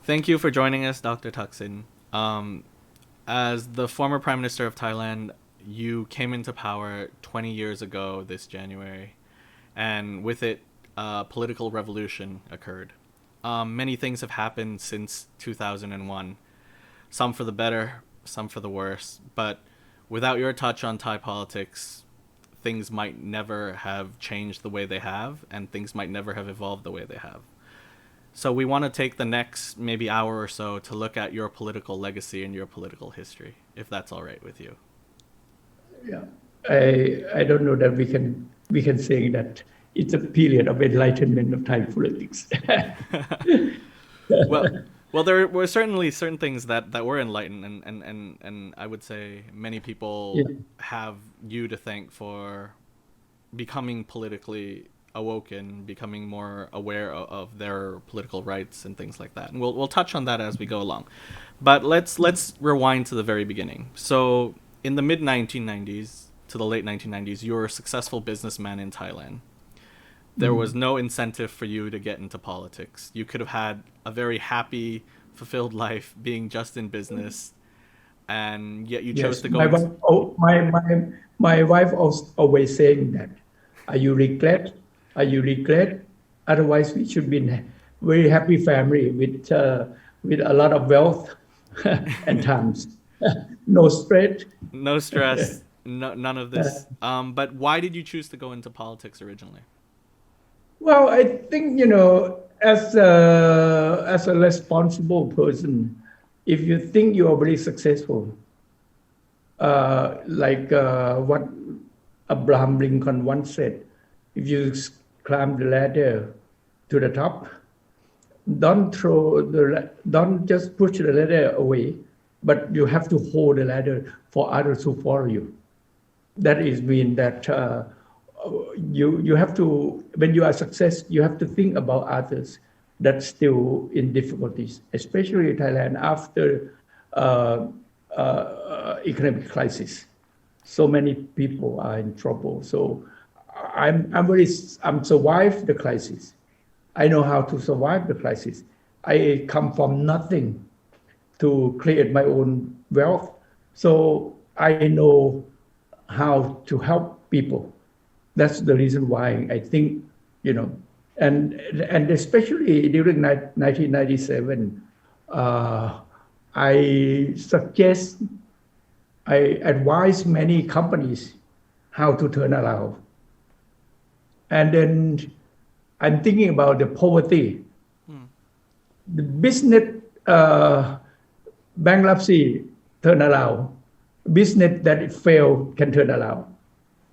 Thank you for joining us, Dr. Thaksin. As the former Prime Minister of Thailand, you came into power 20 years ago this January, and with it, a political revolution occurred. Many things have happened since 2001, some for the better, some for the worse, but without your touch on Thai politics, things might never have changed the way they have, and things might never have evolved the way they have. So we want to take the next maybe hour or so to look at your political legacy and your political history, if that's all right with you. Yeah, I don't know that we can say that it's a period of enlightenment of Thai politics. well, well, there were certainly certain things that were enlightened, and I would say many Yeah, people have you to thank for becoming politically awoken, becoming more aware of their political rights and things like that. And we'll touch on that as we go along. But let's rewind to the very beginning. So in the mid 1990s to the late 1990s, you were a successful businessman in Thailand. There was no incentive for you to get into politics. You could have had a very happy, fulfilled life being just in business, and yet you chose yes. to go My into. wife, oh, my wife always saying that. Are you regret? Are you regret? Otherwise, we should be in a very happy family with a lot of wealth and times. No stress. No stress, no, none of this. But why did you choose to go into politics originally? Well, I think as a responsible person, if you think you are very successful, what Abraham Lincoln once said, if you climb the ladder to the top, don't just push the ladder away, but you have to hold the ladder for others to follow you. That is mean that you have to, when you are success, you have to think about others that's still in difficulties, especially Thailand after economic crisis. So many people are in trouble. So I'm survived the crisis. I know how to survive the crisis. I come from nothing to create my own wealth. So I know how to help people. That's the reason why I think, and especially during 1997, I suggest, I advise many companies how to turn around. And then I'm thinking about the poverty. The business bankruptcy turn around. Business that it failed can turn around.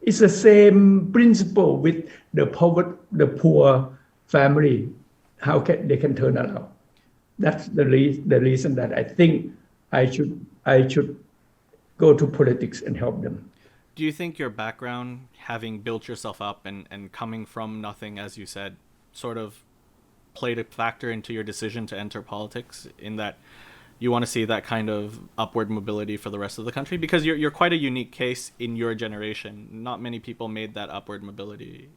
It's the same principle with the poor family. How they can turn around? That's the reason that I think I should go to politics and help them. Do you think your background, having built yourself up and coming from nothing, as you said, sort of played a factor into your decision to enter politics, in that you want to see that kind of upward mobility for the rest of the country? Because you're quite a unique case in your generation. Not many people made that upward mobility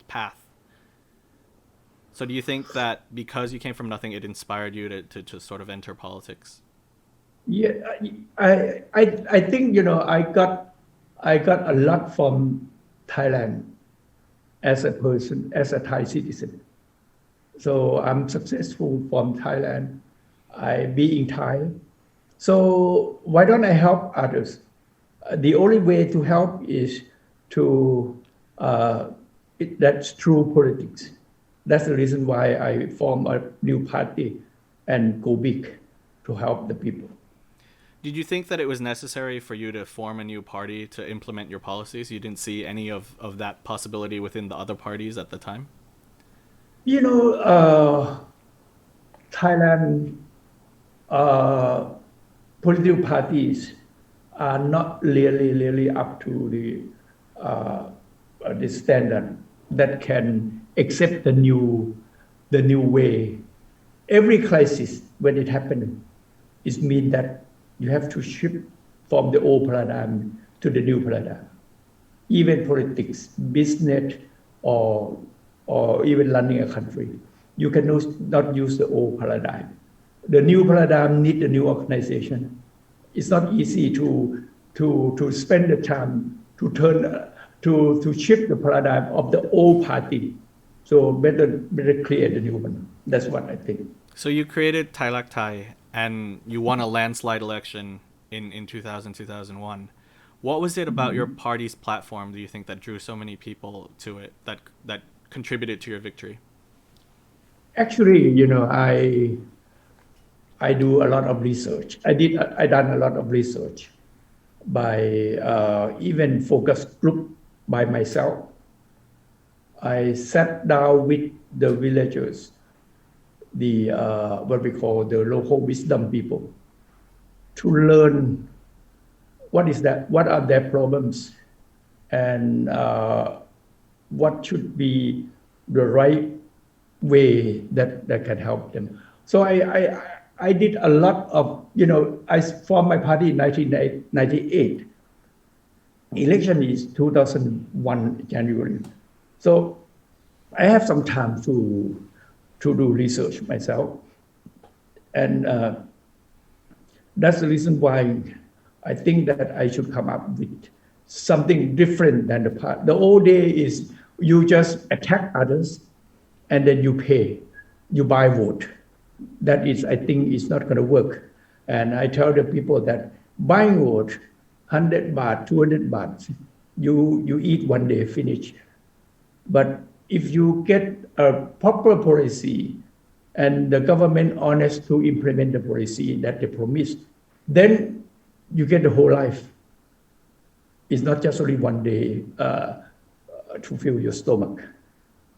path. So do you think that because you came from nothing, it inspired you to sort of enter politics? Yeah, I think I got a lot from Thailand as a person, as a Thai citizen. So I'm successful from Thailand. I being Thai. So why don't I help others? The only way to help is to that's through politics. That's the reason why I form a new party and go big to help the people. Did you think that it was necessary for you to form a new party to implement your policies? You didn't see any of that possibility within the other parties at the time? You know, Thailand uh, political parties are not really up to the standard that can accept the new way. Every crisis when it happens, it means that you have to shift from the old paradigm to the new paradigm. Even politics, business, or even running a country. you can not use the old paradigm. The new paradigm need a new organization. It's not easy to spend the time to turn to shift the paradigm of the old party. So better create the new one. That's what I think. So you created Thai and you won a landslide election in 2001. What was it about your party's platform, do you think, that drew so many people to it, that contributed to your victory? Actually, I do a lot of research. I done a lot of research by even focus group by myself. I sat down with the villagers, the what we call the local wisdom people, to learn what are their problems, and what should be the right way that can help them. So I did a lot of, I formed my party in 1998. Election is 2001 January. So I have some time to do research myself. And that's the reason why I think that I should come up with something different than the past. The old day is you just attack others and then you pay, you buy vote. That is, I think, is not going to work. And I tell the people that buying vote, 100 baht, 200 baht, you eat one day, finish. But if you get a proper policy and the government honest to implement the policy that they promised, then you get the whole life. It's not just only one day to fill your stomach.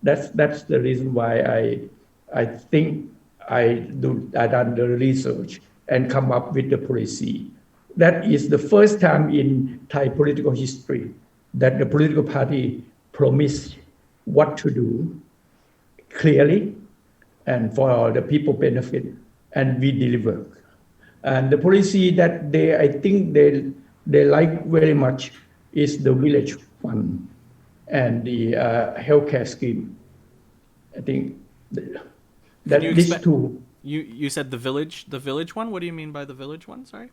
That's the reason why I think I done the research and come up with the policy. That is the first time in Thai political history that the political party promised what to do clearly and for the people benefit, and we deliver. And the policy that I think they like very much is the village fund and the healthcare scheme. I think that these two. You said the village one. What do you mean by the village one? Sorry.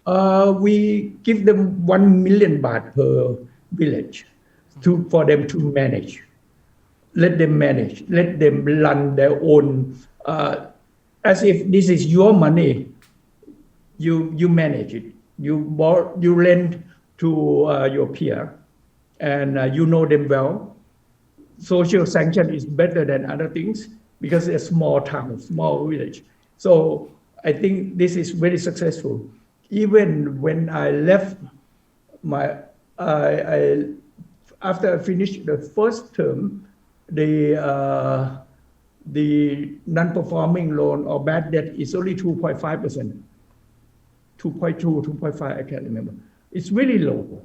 We give them 1 million baht per village for them to manage. Let them manage. Let them run their own, as if this is your money. You manage it. You lend to your peer, and you know them well. Social sanction is better than other things because it's a small town, small village. So I think this is very successful. Even when I left after I finished the first term, the non-performing loan or bad debt is only 2.5%, 2.2, 2.5, I can't remember. It's really low.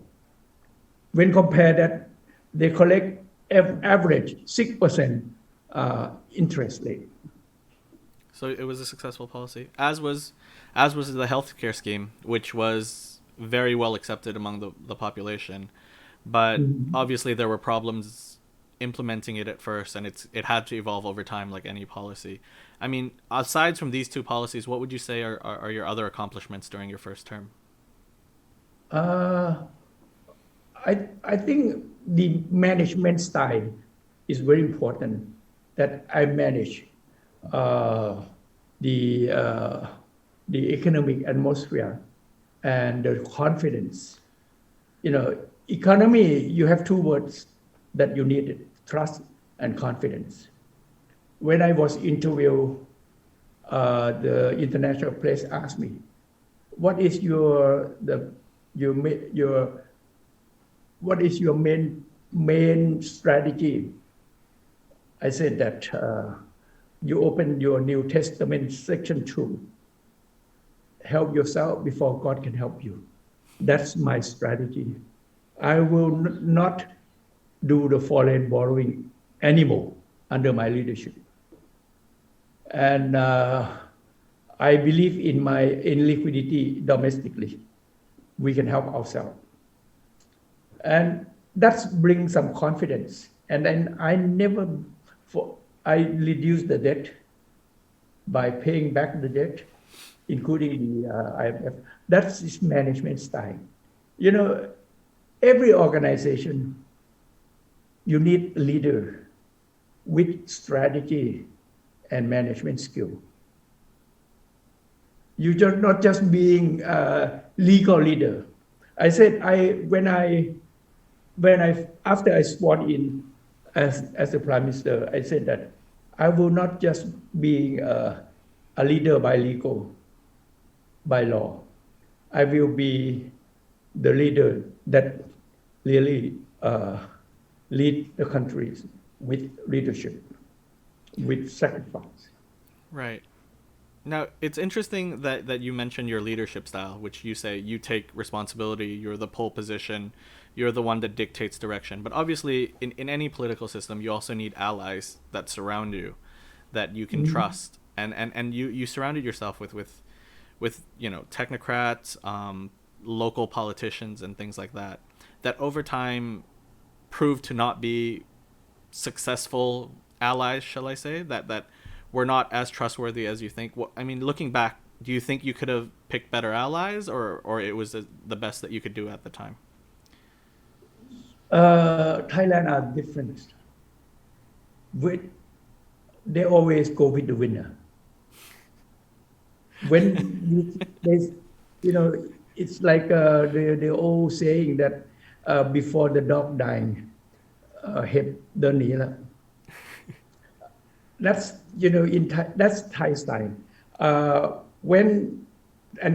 When compared that, they collect average 6% interest rate. So it was a successful policy, as was the healthcare scheme, which was very well accepted among the population. But obviously there were problems implementing it at first, and it had to evolve over time like any policy. I mean, aside from these two policies, what would you say are your other accomplishments during your first term? I think the management style is very important, that I manage the economic atmosphere and the confidence. Economy, you have two words that you need: trust and confidence. When I was interviewed, the international press asked me, "What is your main strategy?" I said that you open your New Testament section 2. Help yourself before God can help you. That's my strategy. I will not do the foreign borrowing anymore under my leadership. And I believe in liquidity domestically. We can help ourselves. And that brings some confidence. And then I reduced the debt by paying back the debt, including the IMF. That's his management style. You know, every organization, you need a leader with strategy and management skill. You just not just being a legal leader. I said when I after I sworn in as the prime minister, I said that I will not just be a leader by legal, by law. I will be the leader that really lead the countries with leadership, with sacrifice. Right. Now, it's interesting that you mentioned your leadership style, which you say you take responsibility, you're the pole position, you're the one that dictates direction. But obviously, in any political system, you also need allies that surround you, that you can trust. And you surrounded yourself with technocrats, local politicians, and things like that, that over time proved to not be successful allies, shall I say, that were not as trustworthy as you think. I mean, looking back, do you think you could have picked better allies, or it was the best that you could do at the time? Thailand are different. They always go with the winner. When it's like the old saying that before the dog dying, head the knee. That's that's Thai style. And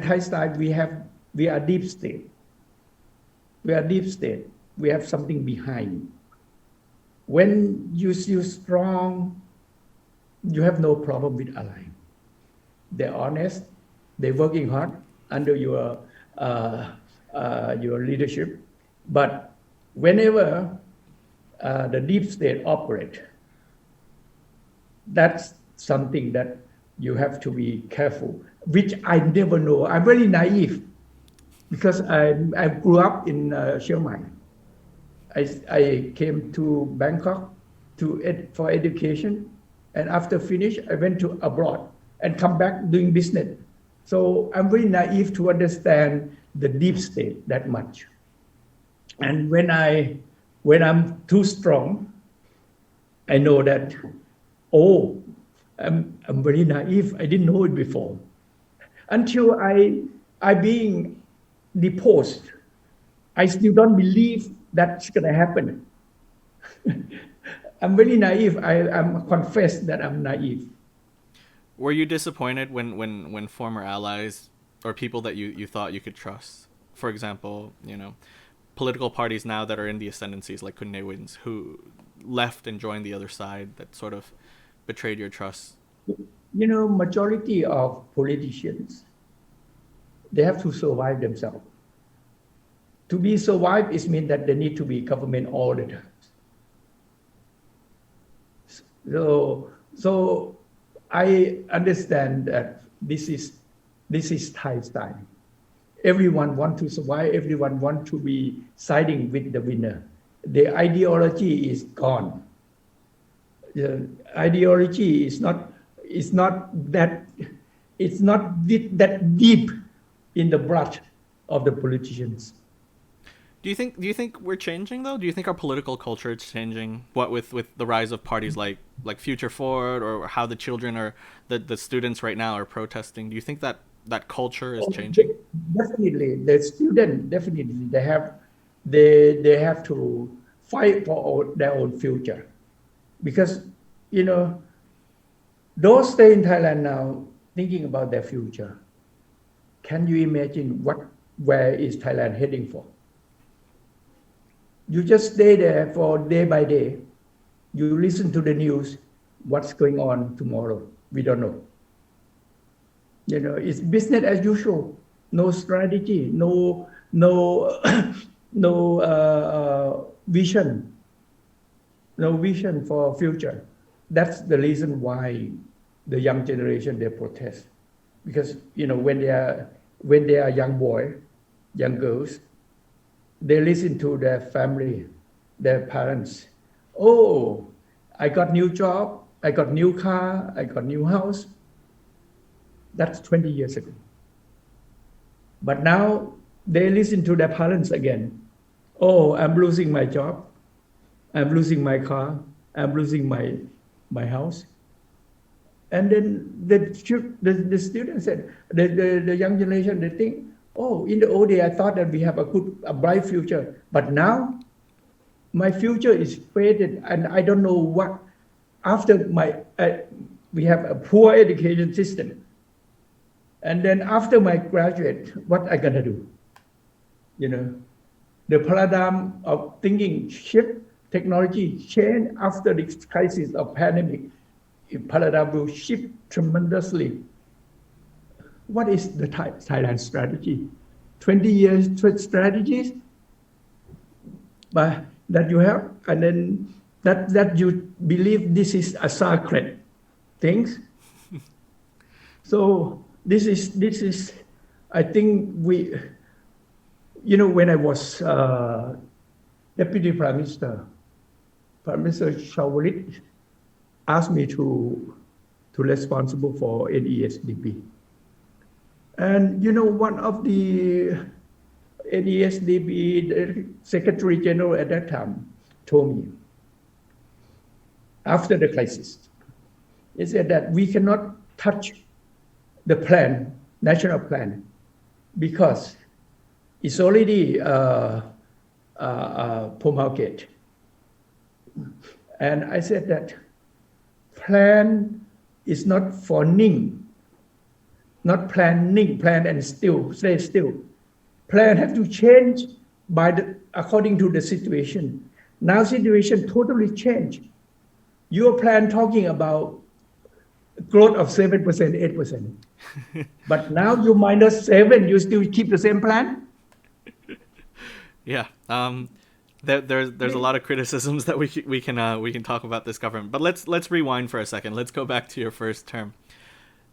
Thai style we are deep state. We are deep state. We have something behind. When you strong, you have no problem with ally. They're honest. They're working hard under your leadership. But whenever the deep state operate, that's something that you have to be careful, which I never know. I'm very naive because I grew up in Chiang Mai. I came to Bangkok for education, and after finish, I went to abroad and come back doing business. So I'm very naive to understand the deep state that much. And when I'm too strong, I know that, I'm very naive. I didn't know it before. Until I being deposed, I still don't believe that's gonna happen. I'm very naive. I'm confess that I'm naive. Were you disappointed when former allies or people that you thought you could trust, for example, political parties now that are in the ascendancies like Khun Wins, who left and joined the other side, that sort of betrayed your trust? Majority of politicians, they have to survive themselves. To be survived is mean that they need to be government all the time. So I understand that this is Thai style. Everyone want to survive. Everyone want to be siding with the winner. The ideology is gone. The ideology is not that deep in the blood of the politicians. Do you think we're changing though? Do you think our political culture is changing? What with the rise of parties like Future Forward, or how the children or the students right now are protesting? Do you think that culture is changing? Definitely, the student definitely they have to fight for their own future, because those stay in Thailand now thinking about their future. Can you imagine where is Thailand heading for? You just stay there for day by day. You listen to the news. What's going on tomorrow? We don't know. It's business as usual. No strategy. No vision. No vision for future. That's the reason why the young generation they protest, because when they are young boy, young girls, they listen to their family, their parents. I got new job. I got new car, I got new house. That's 20 years ago. But now they listen to their parents again. Oh, I'm losing my job. I'm losing my car. I'm losing my house. And then the students said, the young generation, they think, oh, in the old day, I thought that we have a bright future. But now my future is faded and I don't know what, after we have a poor education system. And then after my graduate, what I gonna do? You know, the paradigm of thinking shift, technology change after the crisis of pandemic. Paradigm will shift tremendously. What is the Thailand strategy? 20 years strategies but that you have, and then that you believe this is a sacred things. So this is I think when I was Deputy Prime Minister Shawalit asked me to responsible for NESDP. And one of the NESDP, the Secretary General at that time, told me, after the crisis, he said that we cannot touch the plan, national plan, because it's already promulgated. And I said that plan is not for Ning, not planning, plan and still, stay still. Plan have to change according to the situation. Now situation totally changed. Your plan talking about growth of 7%, 8%. But now you -7, you still keep the same plan? Yeah. There's a lot of criticisms that we can talk about this government, but let's rewind for a second. Let's go back to your first term.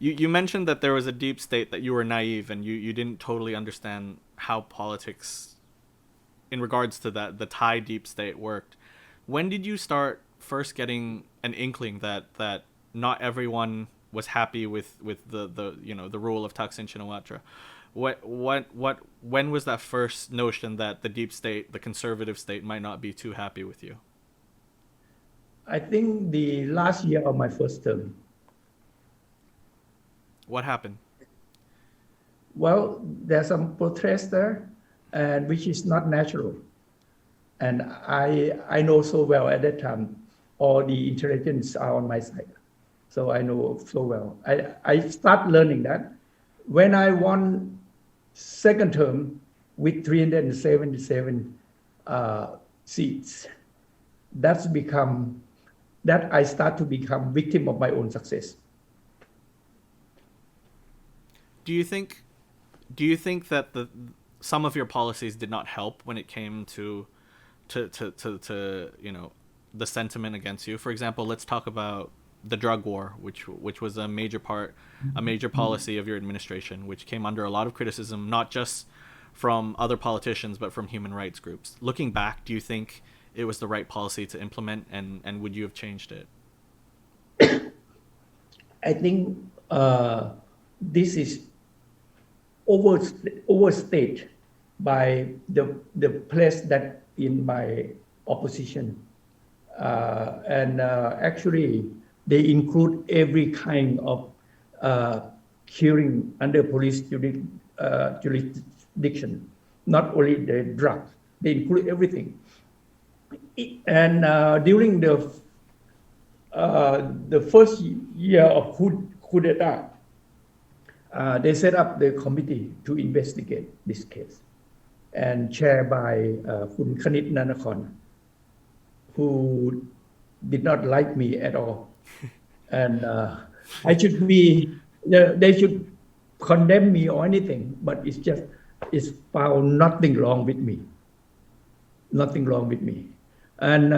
You mentioned that there was a deep state, that you were naive and you didn't totally understand how politics, in regards to the Thai deep state, worked. When did you start first getting an inkling that not everyone was happy with the rule of Thaksin Shinawatra? When was that first notion that the deep state, the conservative state, might not be too happy with you? I think the last year of my first term. What happened? Well, there's some protest there, and which is not natural. And I know so well at that time, all the intelligence are on my side. So I know so well. I start learning that when I won second term with 377 seats. That I start to become victim of my own success. Do you think that some of your policies did not help when it came to the sentiment against you? For example, let's talk about the drug war, which was a major policy of your administration, which came under a lot of criticism, not just from other politicians, but from human rights groups. Looking back, do you think it was the right policy to implement, and would you have changed it? I think this is overstated by the place that in my opposition, and actually they include every kind of killing under police jurisdiction, not only the drugs. They include everything. And during the first year of coup d'etat, they set up the committee to investigate this case, and chaired by Khun Khanit Nanakorn, who did not like me at all. And they should condemn me or anything, but it's found nothing wrong with me. Nothing wrong with me. And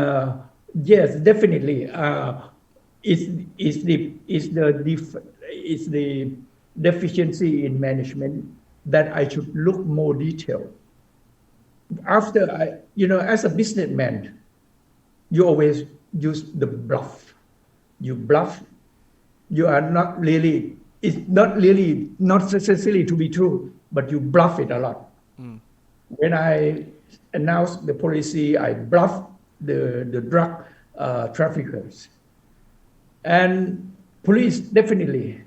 yes, definitely, it's the deficiency in management that I should look more detailed. After as a businessman, you always use the bluff. you bluff. You are not really. It's not really not necessarily to be true, but you bluff it a lot. When I announced the policy, I bluffed the drug traffickers. And police definitely,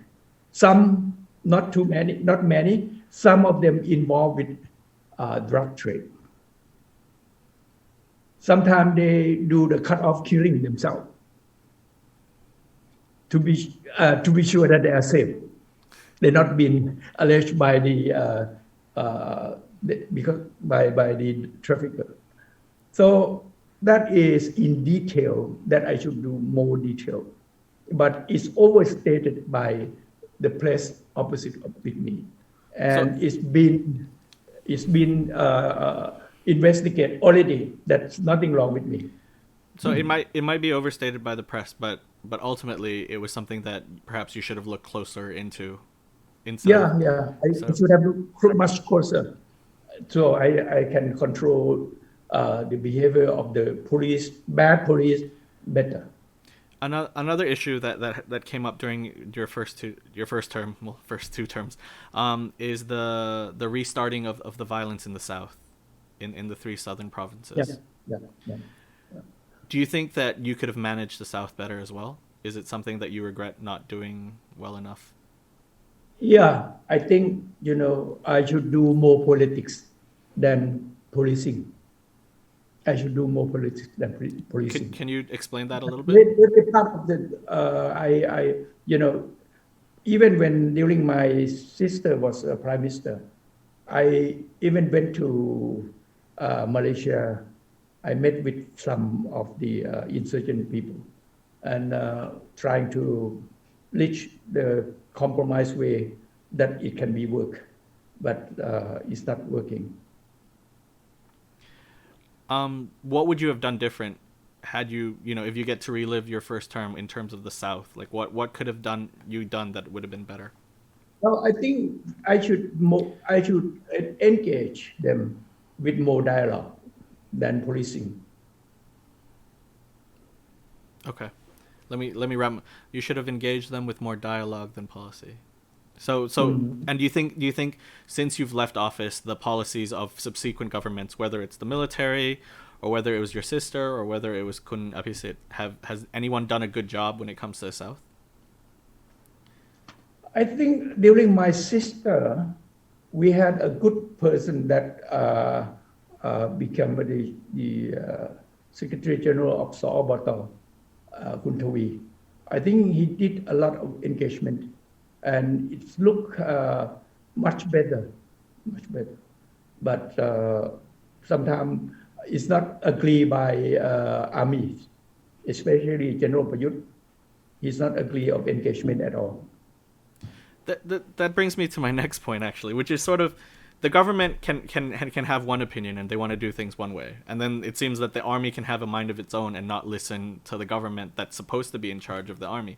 some, not too many, not many, some of them involved with drug trade. Sometimes they do the cut-off killing themselves to be sure that they are safe. They're not being alleged by because by the trafficker. So that is in detail that I should do more detail, but it's overstated by the press opposite with me, and So it's been investigated already. That's nothing wrong with me. so it might be overstated by the press, but ultimately it was something that perhaps you should have looked closer into instead of I should have looked much closer, so I can control the behavior of the police, bad police, better. Another issue that came up during your first term, well, first two terms, is the restarting of the violence in the south, in the three southern provinces. Yeah. Do you think that you could have managed the south better as well? Is it something that you regret not doing well enough? Yeah, I think I should do more politics than policing. I should do more politics than policing. Can you explain that a little bit? Part of the even when during my sister was a prime minister, I even went to Malaysia. I met with some of the insurgent people and trying to reach the compromise way that it can be work, but it's not working. What would you have done different had if you get to relive your first term in terms of the South? Like what could have done that would have been better? Well, I think I should engage them with more dialogue than policing. Okay, let me wrap. You should have engaged them with more dialogue than policy. So and do you think since you've left office, the policies of subsequent governments, whether it's the military or whether it was your sister or whether it was Kun Apisit, has anyone done a good job when it comes to the South? I think during my sister, we had a good person that became the Secretary General of Saobato, Kun Thawi. I think he did a lot of engagement, and it looked much better. But sometimes it's not agreed by army, especially General Prayut. He's not agree of engagement at all. That brings me to my next point, actually, which is sort of the government can have one opinion and they want to do things one way, and then it seems that the army can have a mind of its own and not listen to the government that's supposed to be in charge of the army.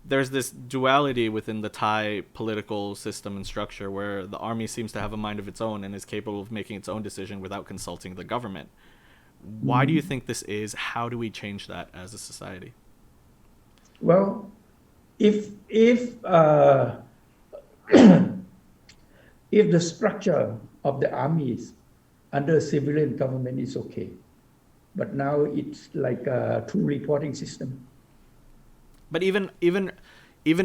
There's this duality within the Thai political system and structure where the army seems to have a mind of its own and is capable of making its own decision without consulting the government. Why do you think this is? How do we change that as a society? Well, if if the structure of the armies under civilian government is okay, but now it's like a true reporting system. But even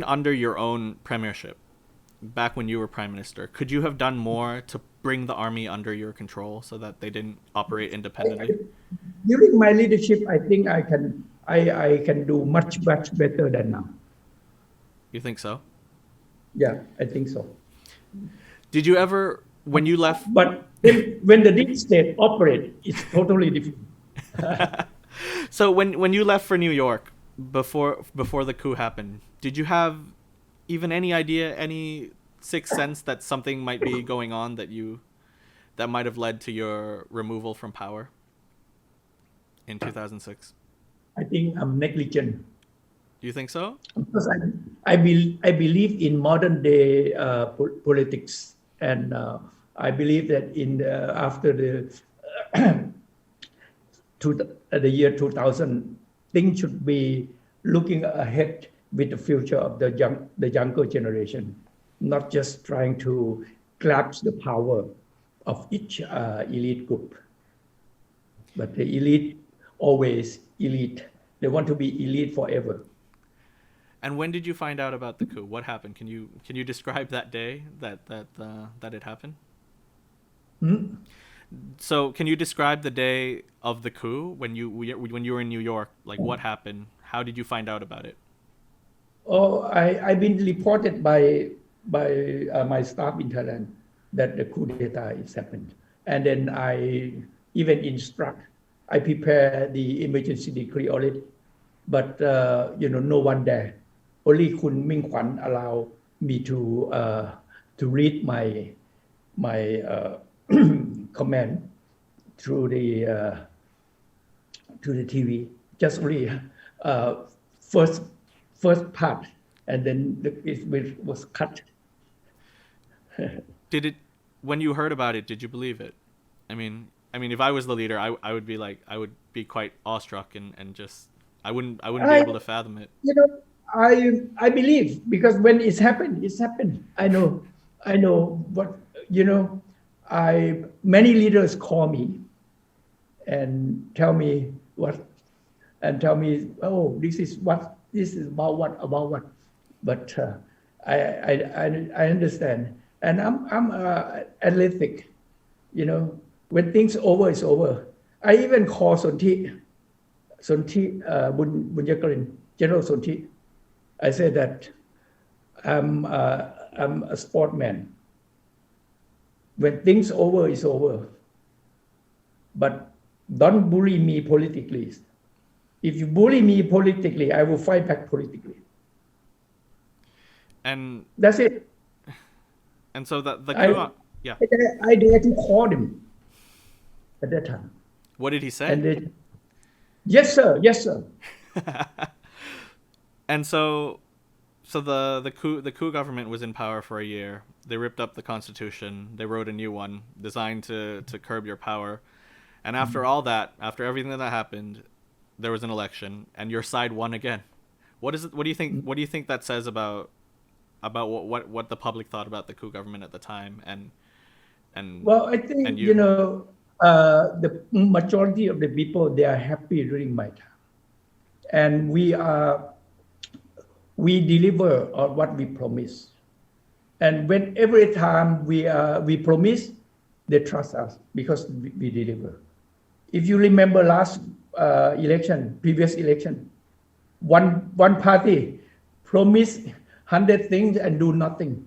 under your own premiership, back when you were prime minister, could you have done more to bring the army under your control so that they didn't operate independently? During my leadership, I think I can do much better than now. You think so? Yeah, I think so. Did you ever, when you left? But when the deep state operate, it's totally different. So when you left for New York before the coup happened, did you have even any idea, any sixth sense that something might be going on that might have led to your removal from power in 2006? I think I'm negligent. Do you think so? Because I believe in modern day politics, and I believe that after the year 2000, things should be looking ahead with the future of the younger generation, not just trying to grasp the power of each elite group. But the elite always elite. They want to be elite forever. And when did you find out about the coup? What happened? Can you describe that day that it happened? Hmm? So can you describe the day of the coup when you were in New York? Like what happened? How did you find out about it? Oh, I've been reported by my staff in Thailand that the coup d'etat is happened, and then I even instruct, I prepare the emergency decree already, but no one there. Only Kun Ming Kwan allow me to read my command through the TV. Just only uh, first first part, and then it was cut. Did it when you heard about it, did you believe it? I mean if I was the leader, I would be like I would be quite awestruck and just I wouldn't be I able to fathom it. you know I believe because when it's happened. I know what I many leaders call me and tell me what and tell me, oh, this is about what. But I understand, and I'm athletic. When things over is over. I even call Sonthi Bunyakarin, General Sonthi. I say that I'm a sportman. When things over is over, but don't bully me politically. If you bully me politically, I will fight back politically. And That's it. and so the I coup, yeah. I dare to call him at that time, What did he say? and they, yes sir, yes sir. And so the coup government was in power for a year. They ripped up the constitution. They wrote a new one designed to curb your power. And after all that, after everything that happened, there was an election, and your side won again. What is it? What do you think? What do you think that says about what the public thought about the coup government at the time and Well, I think and you? the majority of the people, they are happy during my time, and we deliver on what we promise. And when every time we promise, they trust us because we deliver. If you remember last previous election, one party promised 100 things and do nothing,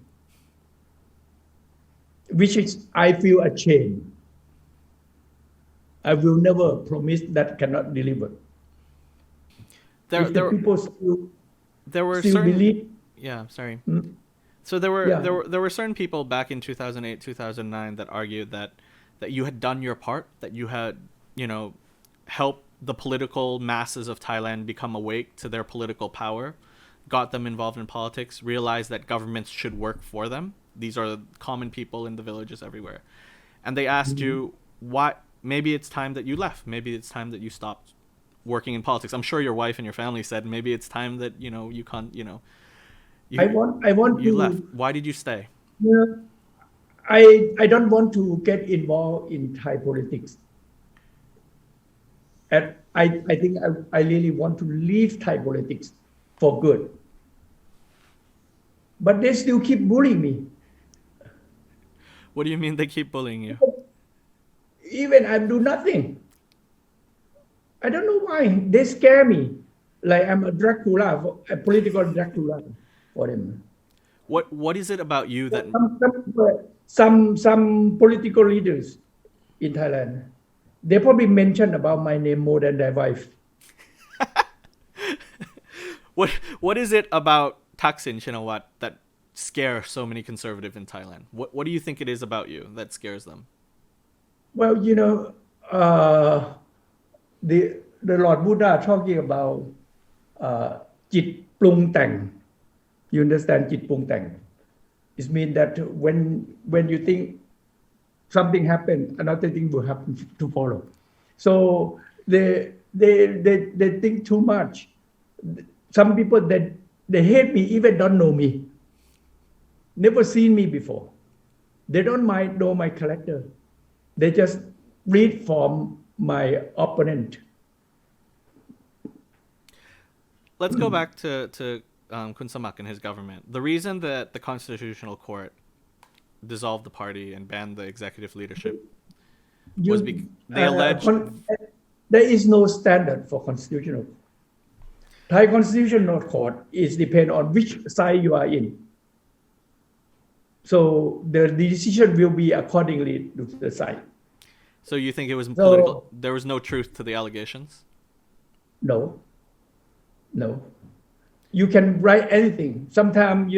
which is I feel ashamed. I will never promise that cannot deliver. There If the there people there were still certain believe, yeah, sorry. mm, So there were yeah, there were certain people back in 2008, 2009 that argued that you had done your part, that you had, helped the political masses of Thailand become awake to their political power, got them involved in politics, realized that governments should work for them. These are common people in the villages everywhere. And they asked you, what maybe it's time that you left. Maybe it's time that you stopped working in politics. I'm sure your wife and your family said maybe it's time that, you can't, you I want you left. to, Why did you stay? you know, I don't want to get involved in Thai politics. And I think I really want to leave Thai politics for good. But they still keep bullying me. What do you mean they keep bullying you? Even I do nothing. I don't know why. They scare me. Like I'm a Dracula, a political Dracula for them. What is it about you that Some political leaders in Thailand, they probably mention about my name more than their wife. what is it about Thaksin Shinawatra that scares so many conservatives in Thailand? What do you think it is about you that scares them? Well, the Lord Buddha talking about จิตปรุงแต่ง You understand จิตปรุงแต่ง? It means that when you think something happened, another thing will happen to follow. So they think too much. some people that they hate me even don't know me, never seen me before. They don't mind know my character. They just read from my opponent. Let's go back to Kun Samak and his government. The reason that the Constitutional Court dissolved the party and banned the executive leadership was because they alleged there is no standard for constitutional. Thai Constitutional Court is depend on which side you are in. So the decision will be accordingly to the side. So you think it was political? There was no truth to the allegations? No. You can write anything. Sometimes,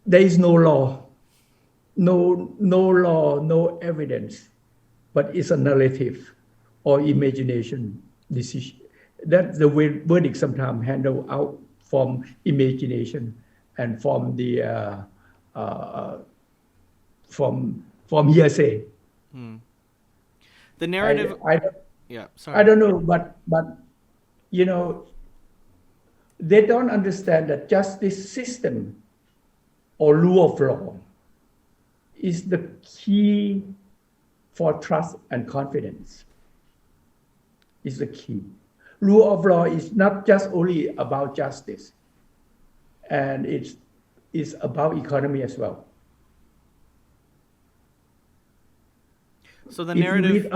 there is no law, no law, no evidence, but it's a narrative or imagination decision. That's the way verdict sometimes handle out from imagination and from the from hearsay. The narrative. I don't know, but they don't understand that justice system or rule of law is the key for trust and confidence. Is the key. Rule of law is not just only about justice, and it's about economy as well. So the narrative. If you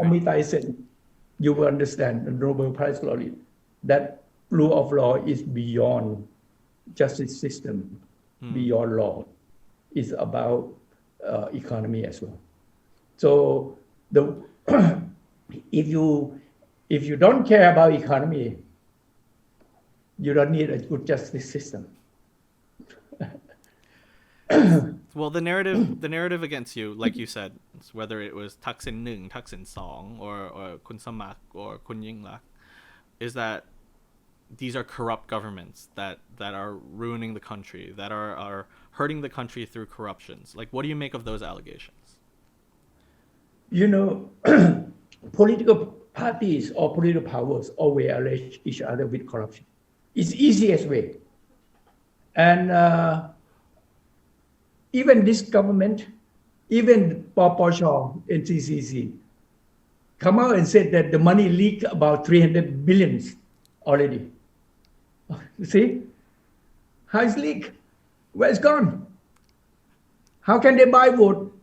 read Thaksins, you will understand the Nobel Prize laureate that rule of law is beyond justice system, beyond law. It's about economy as well. So if you don't care about economy, you don't need a good justice system. Well, the narrative against you, like you said, whether it was Thaksin 1, Thaksin 2, or Kun Samak or Kun Yingluck, is that these are corrupt governments that are ruining the country, that are hurting the country through corruptions. Like, what do you make of those allegations? Political parties or political powers always allege each other with corruption. It's the easiest way. And even this government, even Paw NCCC, come out and said that the money leaked about 300 billions already. You see? How is leaked? Where it's gone? How can they buy vote?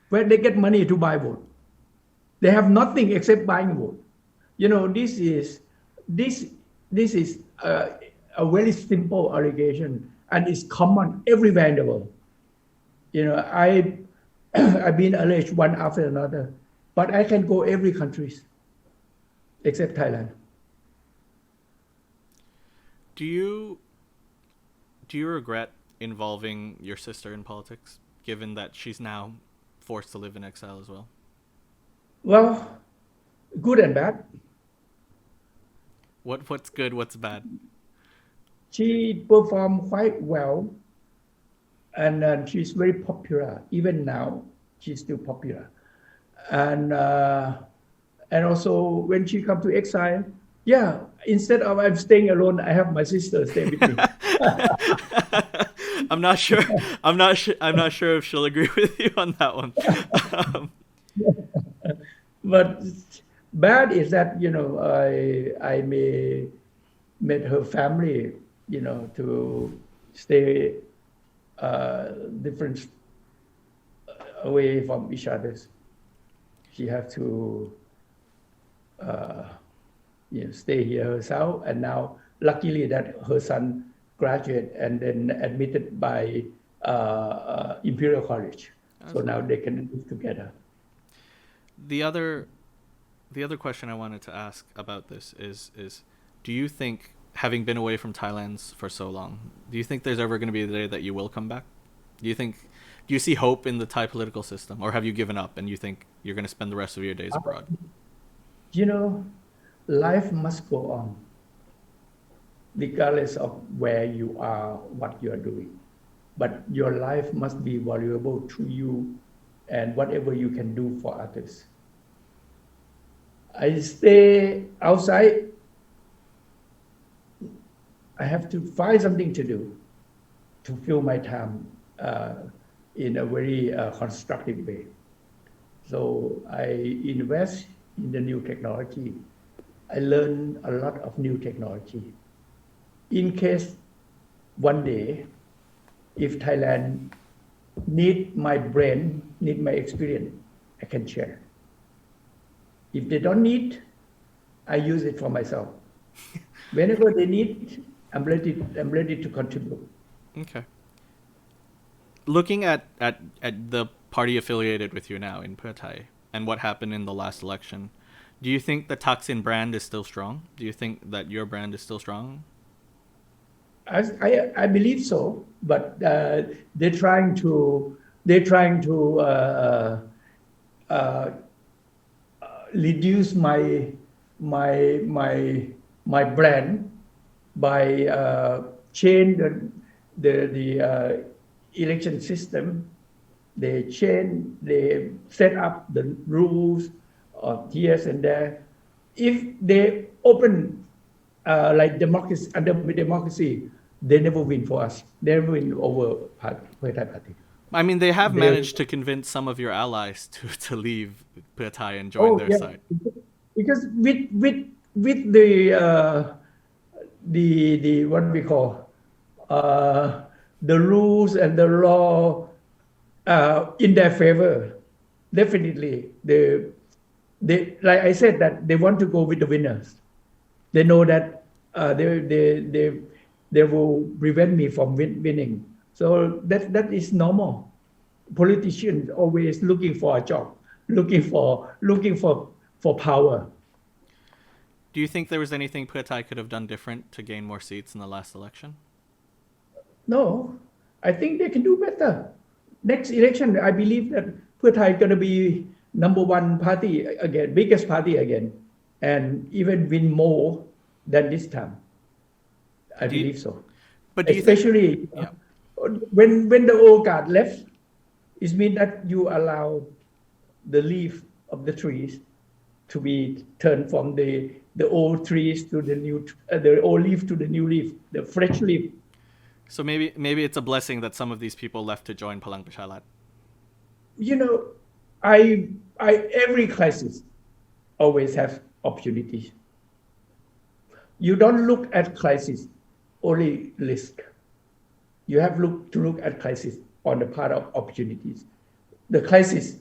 Where they get money to buy vote? They have nothing except buying vote. This is a very simple allegation, and it's common everywhere in the world. I've been alleged one after another, but I can go every country except Thailand. Do you regret involving your sister in politics, given that she's now forced to live in exile as well? Well, good and bad. What's good? What's bad? She performed quite well, and she's very popular. Even now, she's still popular. And also, when she come to exile, instead of I'm staying alone, I have my sister stay with me. I'm not sure if she'll agree with you on that one. But bad is that I may met her family to stay different away from each other. She have to stay here herself, and now luckily that her son graduate and then admitted by Imperial College. So now they can live together. The other question I wanted to ask about this is do you think, having been away from Thailand for so long, do you think there's ever going to be a day that you will come back? Do you see hope in the Thai political system, or have you given up and you think you're going to spend the rest of your days abroad? Life must go on, regardless of where you are, what you are doing. But your life must be valuable to you and whatever you can do for others. I stay outside. I have to find something to do to fill my time in a very constructive way. So I invest in the new technology. I learn a lot of new technology. In case one day, if Thailand need my brain, need my experience, I can share. If they don't need, I use it for myself. Whenever they need, I'm ready to contribute. Okay. Looking at the party affiliated with you now in Pheu Thai and what happened in the last election, do you think the Thaksin brand is still strong? Do you think that your brand is still strong? I believe so, but they're trying to uh, reduce my my my brand by change the election system. They set up the rules of here and there. If they open like democracy under democracy, they never win for us. They never win over Pheu Thai party. I mean, they have They managed to convince some of your allies to leave Pheu Thai and join Oh their yeah, side. because with the what we call uh, the rules and the law in their favor, definitely they like I said that they want to go with the winners. They know that they will prevent me from winning. So that is normal. Politicians always looking for a job, looking for power. Do you think there was anything Pheu Thai could have done different to gain more seats in the last election? No, I think they can do better. Next election, I believe that Pheu Thai going to be number one party again, biggest party again, and even win more than this time. I Do you, believe so. but do you think? Especially Yeah. when the old guard left, it means that you allow the leaf of the trees to be turned from the old trees to the old leaf to the new leaf, the fresh leaf. So maybe it's a blessing that some of these people left to join Palang Pracharat. You know, I every crisis always have opportunities. You don't look at crisis only risk. You have to look at crisis on the part of opportunities. The crisis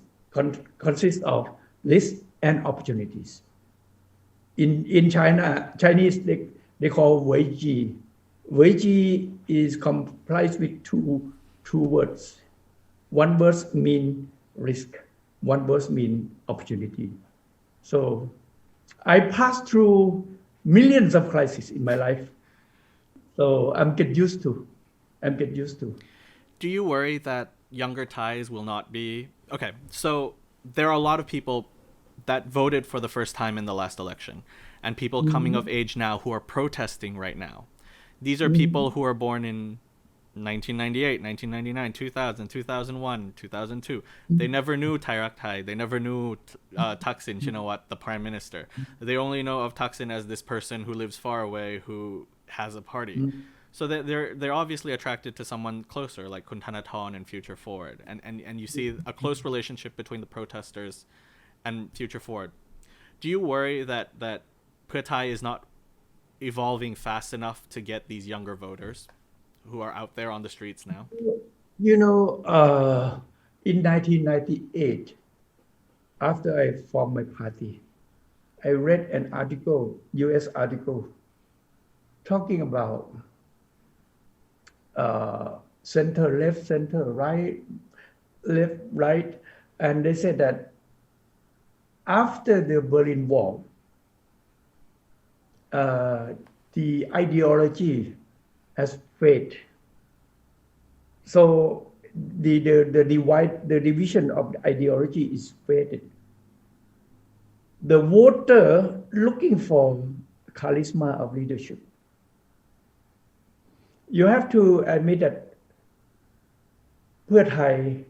consists of risk and opportunities. In China, Chinese they call Weiji. Weiji is comprised with two words. One word mean risk. One word mean opportunity. So I passed through millions of crises in my life. So I'm get used to. I'm get used to. Do you worry that younger Thais will not be okay? So there are a lot of people that voted for the first time in the last election, and people coming of age now who are protesting right now. These are people who are born in 1998, 1999, 2000, 2001, 2002. They never knew Thairak Thai. They never knew Thaksin Shinawatra, the prime minister. They only know of Thaksin as this person who lives far away who has a party. So they're obviously attracted to someone closer, like Kun Thanathorn and Future Forward. And you see a close relationship between the protesters and Future Forward. Do you worry that Pheu Thai is not evolving fast enough to get these younger voters who are out there on the streets now? You know, in 1998, after I formed my party, I read an article, U.S. article, talking about center, left, center, right, left, right, and they said that after the Berlin Wall, the ideology has faded. So the division of the ideology is faded. The voter looking for charisma of leadership. You have to admit that Pheu Thai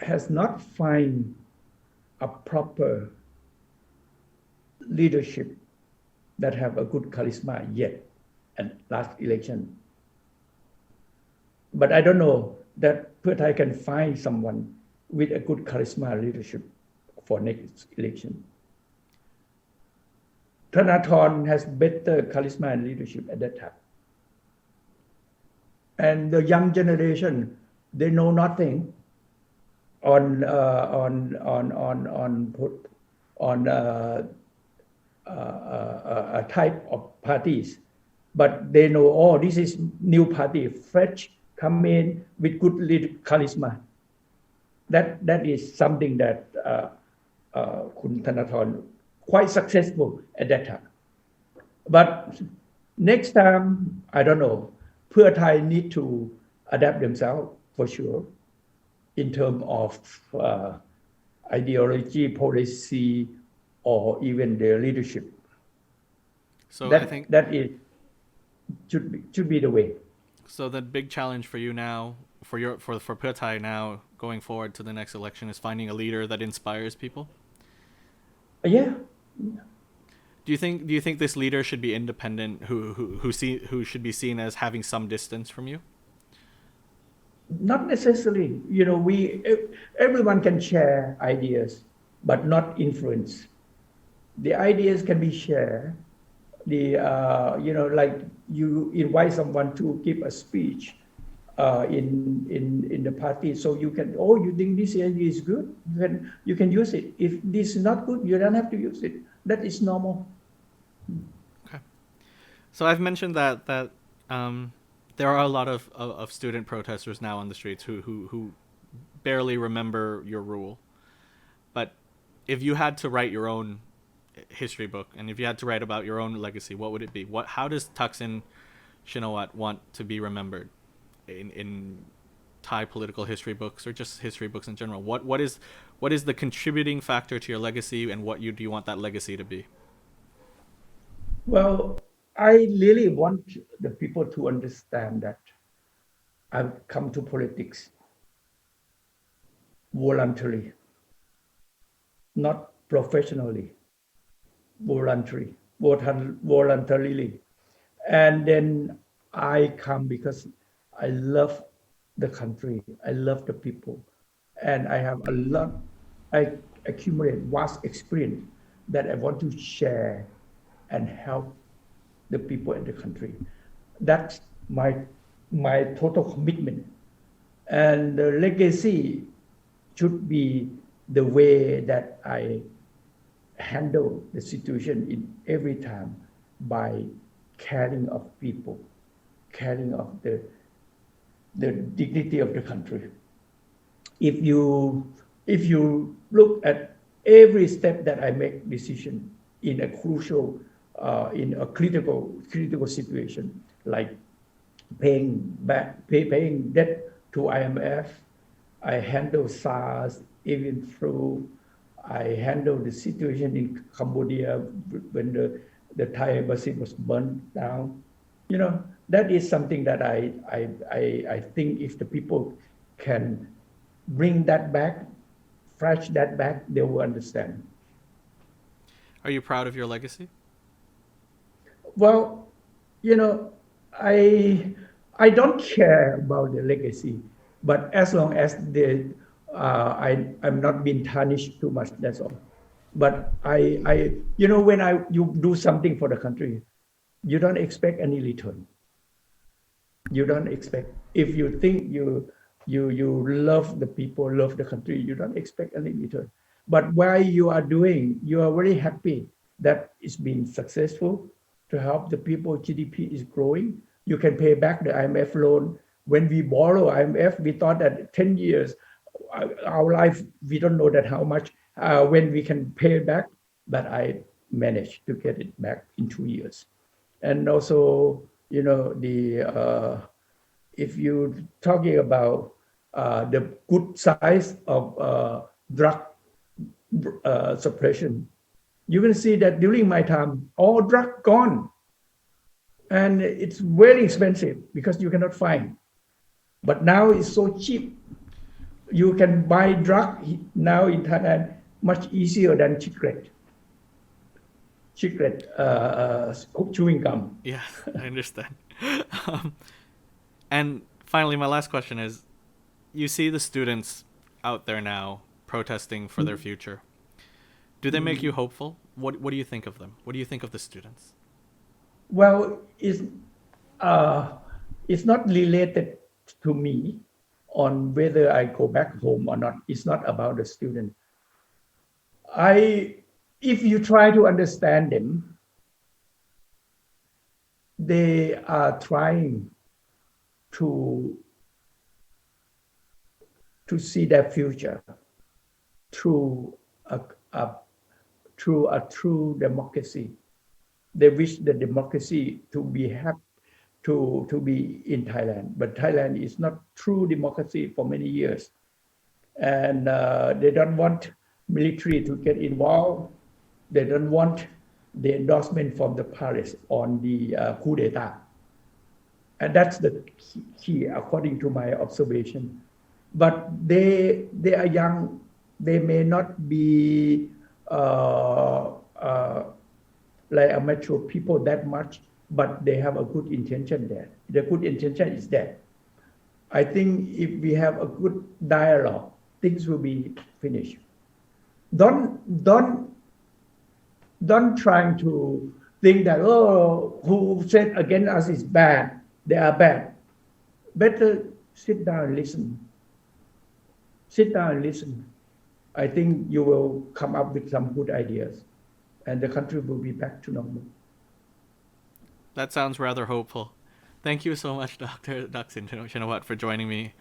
has not found a proper leadership that have a good charisma yet at last election. But I don't know that Pheu Thai can find someone with a good charisma leadership for next election. Thanathorn has better charisma and leadership at that time. And the young generation, they know nothing on a type of parties, but they know, oh, this is new party, fresh, come in with good charisma. That is something that Kun Thanathorn quite successful at that time. But next time, I don't know, Pheu Thai need to adapt themselves for sure in terms of ideology, policy, or even their leadership. So I think that is should be the way. so. The big challenge for you now, for Pheu Thai now going forward to the next election, is finding a leader that inspires people. Yeah. Do you think this leader should be independent, who should be seen as having some distance from you? Not necessarily. Everyone can share ideas, but not influence. The ideas can be shared. Like you invite someone to give a speech in the party, so you can, oh, you think this idea is good, you can use it. If this is not good, you don't have to use it. That is normal. Okay. So I've mentioned that there are a lot of student protesters now on the streets who barely remember your rule. But if you had to write your own history book, and if you had to write about your own legacy, what would it be? How does Thaksin Shinawatra want to be remembered in Thai political history books, or just history books in general? What is the contributing factor to your legacy, and what do you want that legacy to be? Well, I really want the people to understand that I've come to politics voluntarily, not professionally, voluntarily. And then I come because I love the country, I love the people, and I have I accumulate vast experience that I want to share and help the people in the country. That's my total commitment. And the legacy should be the way that I handle the situation in every time by caring of people, caring of the dignity of the country. If you look at every step that I make decision in a crucial, in a critical situation, like paying debt to IMF, I handle SARS, even through I handled the situation in Cambodia when the Thai embassy was burned down. That is something that I think if the people can bring that back, flash that back, they will understand. Are you proud of your legacy? Well, I don't care about the legacy, but as long as I'm not being tarnished too much, that's all. But when you do something for the country, you don't expect any return. You don't expect. If you think you love the people, love the country, you don't expect any return. But while you are doing, you are very happy that it's been successful to help the people. GDP is growing. You can pay back the IMF loan. When we borrow IMF, we thought that 10 years, our life, we don't know that how much, when we can pay it back, but I managed to get it back in 2 years. And also, if you're talking about the good size of drug suppression, you will see that during my time, all drug gone. And it's very expensive because you cannot find. But now it's so cheap. You can buy drug now in Thailand much easier than cigarette. cigarette, chewing gum. Yeah, I understand. um, and finally, my last question is: you see the students out there now protesting for their future. Do they make you hopeful? What do you think of them? What do you think of the students? Well, uh, it's not related to me on whether I go back home or not. It's not about the student. If you try to understand them, they are trying to see their future through a, a through a true democracy. They wish the democracy to be to be in Thailand, but Thailand is not true democracy for many years, and they don't want military to get involved. They don't want the endorsement from the Paris on the coup d'état, and that's the key according to my observation. But they are young. They may not be like a mature people that much, but they have a good intention there. The good intention is there. I think if we have a good dialogue, things will be finished. Don't trying to think that who said against us is bad. They are bad. Better sit down and listen. Sit down and listen. I think you will come up with some good ideas, and the country will be back to normal. That sounds rather hopeful. Thank you so much, Dr. Thaksin Shinawatra, for joining me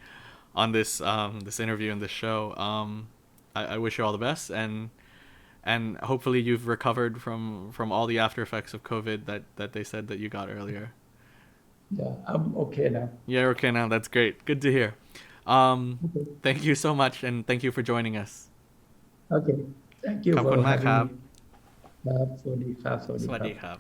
on this interview and this show. I wish you all the best, and hopefully you've recovered from all the after effects of COVID that they said that you got earlier. Yeah, I'm okay now. Yeah, okay now. That's great. Good to hear. Okay. Thank you so much, and thank you for joining us. Okay. Thank you ขอบ for คุณมากค having รับ me ครับสวัสดีครับสวัส ส ดี วัส ครับ ดีครับ